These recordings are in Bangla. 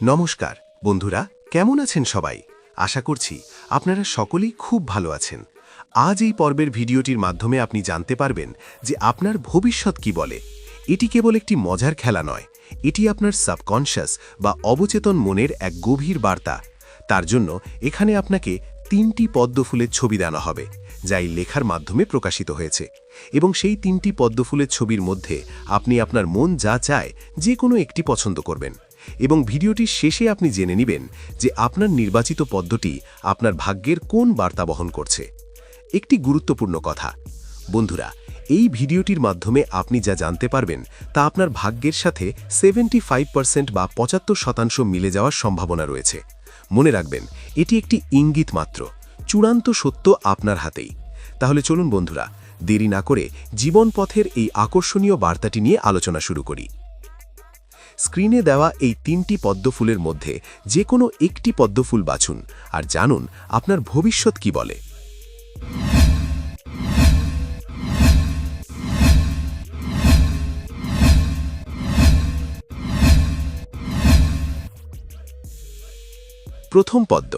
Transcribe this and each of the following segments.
নমস্কার বন্ধুরা, কেমন আছেন সবাই? আশা করছি আপনারা সকলেই খুব ভালো আছেন। আজ এই পর্বের ভিডিওটির মাধ্যমে আপনি জানতে পারবেন যে আপনার ভবিষ্যৎ কি বলে। এটি কেবল একটি মজার খেলা নয়, এটি আপনার সাবকনশাস বা অবচেতন মনের এক গভীর বার্তা। তার জন্য এখানে আপনাকে 3টি পদ্মফুলের ছবি দেওয়া হবে, যা এই লেখার মাধ্যমে প্রকাশিত হয়েছে। এবং সেই 3টি পদ্মফুলের ছবির মধ্যে আপনি আপনার মন যা চায় যে কোনো একটি পছন্দ করবেন। এবং ভিডিওটির শেষে আপনি জেনে নেবেন যে আপনার নির্বাচিত পদ্মটি আপনার ভাগ্যের কোন বার্তা বহন করছে। একটি গুরুত্বপূর্ণ কথা বন্ধুরা, এই ভিডিওটির মাধ্যমে আপনি যা জানতে পারবেন তা আপনার ভাগ্যের সাথে 75% বা 75% মিলে যাওয়ার সম্ভাবনা রয়েছে। মনে রাখবেন, এটি একটি ইঙ্গিত মাত্র, চূড়ান্ত সত্য আপনার হাতেই। তাহলে চলুন বন্ধুরা, দেরি না করে জীবনপথের এই আকর্ষণীয় বার্তাটি নিয়ে আলোচনা শুরু করি। স্ক্রিনে দেওয়া এই 3টি পদ্মফুলের মধ্যে যে কোনো একটি পদ্মফুল বাছুন আর জানুন আপনার ভবিষ্যৎ কি বলে। প্রথম পদ্ম,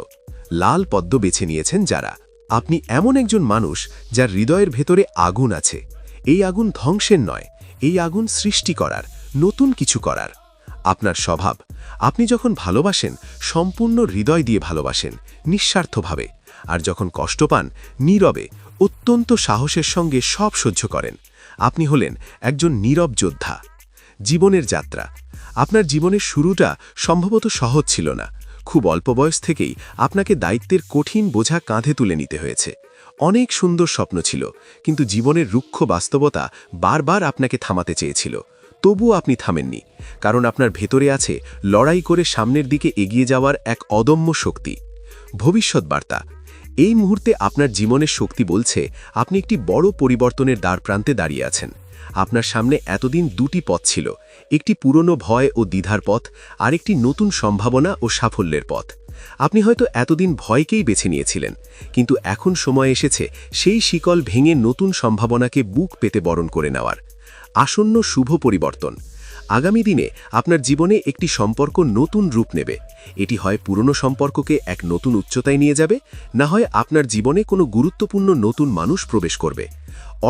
লাল পদ্ম বেছে নিয়েছেন যারা। আপনি এমন একজন মানুষ যার হৃদয়ের ভেতরে আগুন আছে। এই আগুন ধ্বংসের নয়, এই আগুন সৃষ্টি করার, নতুন কিছু করার। আপনার স্বভাব, আপনি যখন ভালোবাসেন সম্পূর্ণ হৃদয় দিয়ে ভালোবাসেন, নিঃস্বার্থভাবে। আর যখন কষ্ট পান, নীরবে, অত্যন্ত সাহসের সঙ্গে সব সহ্য করেন। আপনি হলেন একজন নীরব যোদ্ধা। জীবনের যাত্রা, আপনার জীবনের শুরুটা সম্ভবত সহজ ছিল না। খুব অল্প বয়স থেকেই আপনাকে দায়িত্বের কঠিন বোঝা কাঁধে তুলে নিতে হয়েছে। অনেক সুন্দর স্বপ্ন ছিল, কিন্তু জীবনের রুক্ষ বাস্তবতা বারবার আপনাকে থামাতে চেয়েছিল। তবুও আপনি থামেননি, কারণ আপনার ভেতরে আছে লড়াই করে সামনের দিকে এগিয়ে যাওয়ার এক অদম্য শক্তি। ভবিষ্যৎ বার্তা, এই মুহূর্তে আপনার জীবনের শক্তি বলছে আপনি একটি বড় পরিবর্তনের দ্বারপ্রান্তে দাঁড়িয়ে আছেন। আপনার সামনে এতদিন 2টি পথ ছিল, একটি পুরনো ভয় ও দ্বিধার পথ, আর একটি নতুন সম্ভাবনা ও সাফল্যের পথ। আপনি হয়তো এতদিন ভয়কেই বেছে নিয়েছিলেন, কিন্তু এখন সময় এসেছে সেই শিকল ভেঙে নতুন সম্ভাবনাকে বুক পেতে বরণ করে নেওয়ার। আসন্ন শুভ পরিবর্তন, আগামী দিনে আপনার জীবনে একটি সম্পর্ক নতুন রূপ নেবে। এটি হয় পুরনো সম্পর্ককে এক নতুন উচ্চতায় নিয়ে যাবে, না হয় আপনার জীবনে কোনো গুরুত্বপূর্ণ নতুন মানুষ প্রবেশ করবে।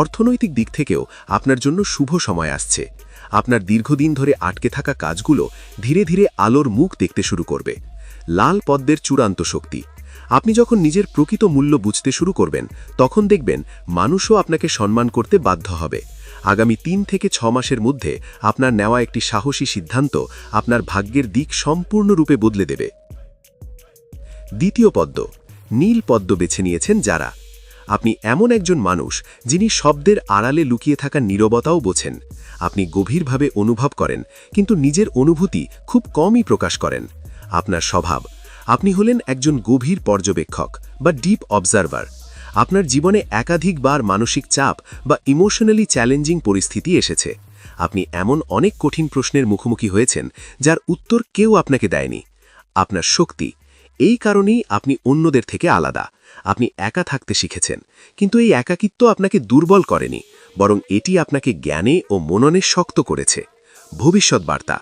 অর্থনৈতিক দিক থেকেও আপনার জন্য শুভ সময় আসছে। আপনার দীর্ঘদিন ধরে আটকে থাকা কাজগুলো ধীরে ধীরে আলোর মুখ দেখতে শুরু করবে। লাল পদ্মের চূড়ান্ত শক্তি, আপনি যখন নিজের প্রকৃত মূল্য বুঝতে শুরু করবেন, তখন দেখবেন মানুষও আপনাকে সম্মান করতে বাধ্য হবে। আগামী 3 থেকে 6 মাসের মধ্যে আপনার নেওয়া একটি সাহসী সিদ্ধান্ত আপনার ভাগ্যের দিক সম্পূর্ণরূপে বদলে দেবে। দ্বিতীয় পদ্ম, নীল পদ্ম বেছে নিয়েছেন যারা। আপনি এমন একজন মানুষ যিনি শব্দের আড়ালে লুকিয়ে থাকা নীরবতাও বোঝেন। আপনি গভীরভাবে অনুভব করেন, কিন্তু নিজের অনুভূতি খুব কমই প্রকাশ করেন। আপনার স্বভাব, আপনি হলেন একজন গভীর পর্যবেক্ষক বা ডিপ অবজারভার। আপনার জীবনে একাধিকবার মানসিক চাপ বা ইমোশনালি চ্যালেঞ্জিং পরিস্থিতি এসেছে। আপনি এমন অনেক কঠিন প্রশ্নের মুখোমুখি হয়েছেন যার উত্তর কেউ আপনাকে দেয়নি। আপনার শক্তি, এই কারণেই আপনি অন্যদের থেকে আলাদা। আপনি একা থাকতে শিখেছেন, কিন্তু এই একাকিত্ব আপনাকে দুর্বল করেনি, বরং এটি আপনাকে জ্ঞানে ও মননে শক্ত করেছে। ভবিষ্যৎ বার্তা,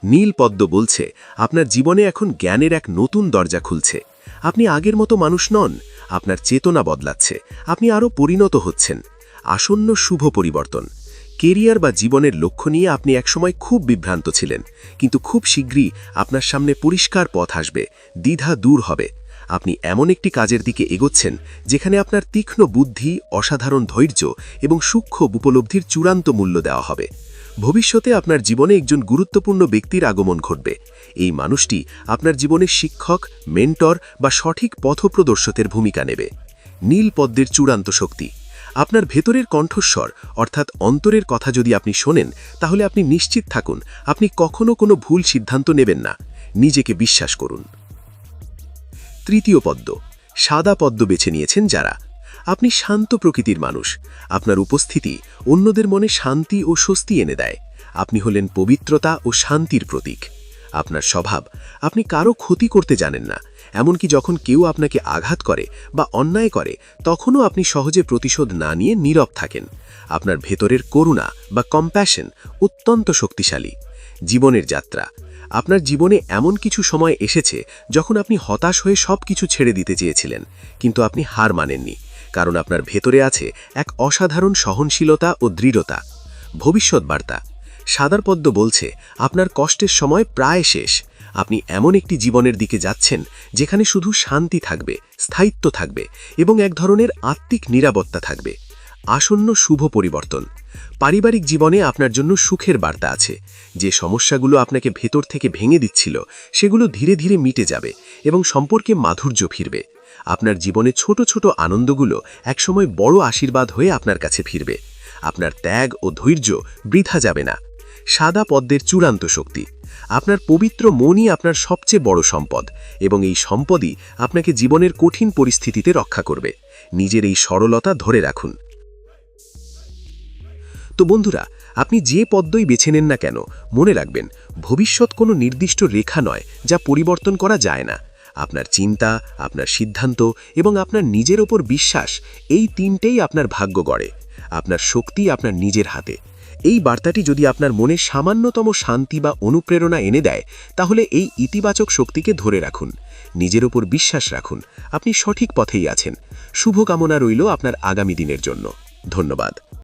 নীল পদ্ম বলছে আপনার জীবনে এখন জ্ঞানের এক নতুন দরজা খুলছে। আপনি আগের মতো মানুষ নন, আপনার চেতনা বদলাচ্ছে, আপনি আরও পরিণত হচ্ছেন। আসন্ন শুভ পরিবর্তন, কেরিয়ার বা জীবনের লক্ষ্য নিয়ে আপনি একসময় খুব বিভ্রান্ত ছিলেন, কিন্তু খুব শীঘ্রই আপনার সামনে পরিষ্কার পথ আসবে, দ্বিধা দূর হবে। আপনি এমন একটি কাজের দিকে এগোচ্ছেন যেখানে আপনার তীক্ষ্ণ বুদ্ধি, অসাধারণ ধৈর্য এবং সূক্ষ্ম উপলব্ধির চূড়ান্ত মূল্য দেওয়া হবে। ভবিষ্যতে আপনার জীবনে একজন গুরুত্বপূর্ণ ব্যক্তির আগমন ঘটবে। এই মানুষটি আপনার জীবনের শিক্ষক, মেন্টর বা সঠিক পথপ্রদর্শকের ভূমিকা নেবে। নীল পদ্মের চূড়ান্ত শক্তি, আপনার ভেতরের কণ্ঠস্বর অর্থাৎ অন্তরের কথা যদি আপনি শোনেন, তাহলে আপনি নিশ্চিত থাকুন আপনি কখনো কোনো ভুল সিদ্ধান্ত নেবেন না। নিজেকে বিশ্বাস করুন। তৃতীয় পদ্ম, সাদা পদ্ম বেছে নিয়েছেন যারা। আপনি শান্ত প্রকৃতির মানুষ। আপনার উপস্থিতি অন্যদের মনে শান্তি ও স্বস্তি এনে দেয়। আপনি হলেন পবিত্রতা ও শান্তির প্রতীক। আপনার স্বভাব, আপনি কারো ক্ষতি করতে জানেন না। এমনকি যখন কেউ আপনাকে আঘাত করে বা অন্যায় করে, তখনও আপনি সহজে প্রতিশোধ না নিয়ে নীরব থাকেন। আপনার ভেতরের করুণা বা কম্প্যাশন অত্যন্ত শক্তিশালী। জীবনের যাত্রা, আপনার জীবনে এমন কিছু সময় এসেছে যখন আপনি হতাশ হয়ে সব কিছু ছেড়ে দিতে চেয়েছিলেন, কিন্তু আপনি হার মানেননি, কারণ আপনার ভেতরে আছে এক অসাধারণ সহনশীলতা ও দৃঢ়তা। ভবিষ্যৎ বার্তা। সাদার পদ্ম বলছে, আপনার কষ্টের সময় প্রায় শেষ। আপনি এমন একটি জীবনের দিকে যাচ্ছেন যেখানে শুধু শান্তি থাকবে, স্থায়িত্ব থাকবে এবং এক ধরনের আত্মিক নিরাপত্তা থাকবে। আসন্ন শুভ পরিবর্তন। পারিবারিক জীবনে আপনার জন্য সুখের বার্তা আছে। যে সমস্যাগুলো আপনাকে ভেতর থেকে ভেঙে দিচ্ছিল, সেগুলো ধীরে ধীরে মিটে যাবে এবং সম্পর্কে মাধুর্য ফিরবে। আপনার জীবনে ছোট ছোট আনন্দগুলো একসময় বড় আশীর্বাদ হয়ে আপনার কাছে ফিরবে। আপনার ত্যাগ ও ধৈর্য বৃথা যাবে না। সাদা পদ্মের চূড়ান্ত শক্তি। আপনার পবিত্র মনই আপনার সবচেয়ে বড় সম্পদ, এবং এই সম্পদই আপনাকে জীবনের কঠিন পরিস্থিতিতে রক্ষা করবে। নিজের এই সরলতা ধরে রাখুন। তো বন্ধুরা, আপনি যে পদ্মই বেছে নেন না কেন, মনে রাখবেন, ভবিষ্যৎ কোনো নির্দিষ্ট রেখা নয় যা পরিবর্তন করা যায় না। আপনার চিন্তা, আপনার সিদ্ধান্ত এবং আপনার নিজের ওপর বিশ্বাস, এই তিনটেই আপনার ভাগ্য গড়ে। আপনার শক্তি আপনার নিজের হাতে। এই বার্তাটি যদি আপনার মনে সামান্যতম শান্তি বা অনুপ্রেরণা এনে দেয়, তাহলে এই ইতিবাচক শক্তিকে ধরে রাখুন। নিজের ওপর বিশ্বাস রাখুন, আপনি সঠিক পথেই আছেন। শুভকামনা রইল আপনার আগামী দিনের জন্য। ধন্যবাদ।